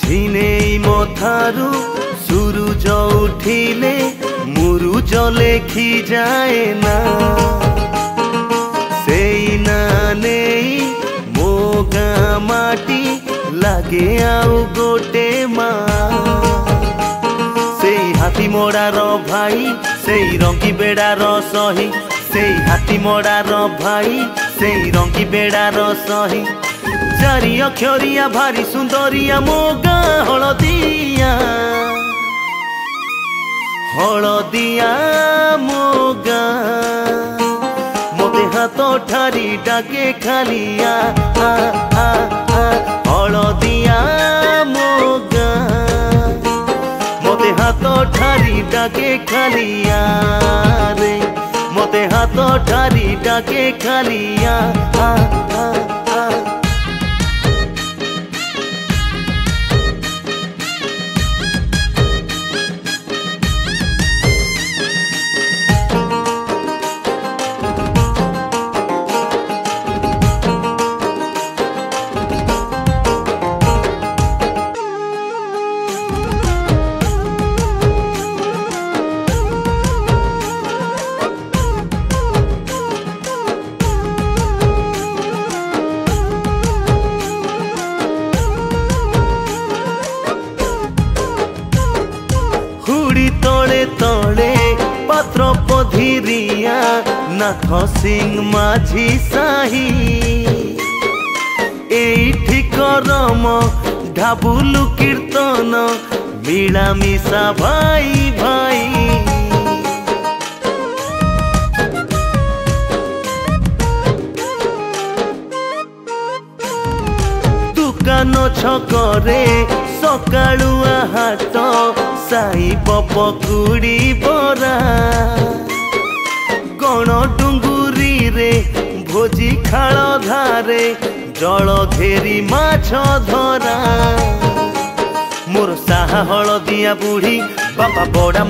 झिनेई मथारू सूरुज उठिले मुरुज लेखी जाए ना सेई ना नेई मो गाँ माटी लागे आउ गोटे माँ सेई हाथी मोड़ार भाई सेई रंगी बेड़ार सही सेई हाथी मोड़ार भाई सेई रंगी बेड़ार सही चारि अक्षरिया भारी सुंदरिया मो गाँ हलदिया हलदिया मो गाँ मोते हाथ ठारी डाके खालिया हलदिया मो गाँ मोते हाथ ठारी डाके खालिया रे मोते हाथ ठारी डाके खालिया हुड़ी तले तले पात्र पधिरिया नाथ सिंह माझी साही एठी करम ढाबुलु कीर्तन मिलामिशा भाई भाई दुकान छकरे सकाळुआ हाट साई पपकुड़ी बरा गण डुंगुरी रे भोजी खाल धारे जल घेरी माछ धरा मोर साहा हलदिया बुढ़ी बापा बड़ा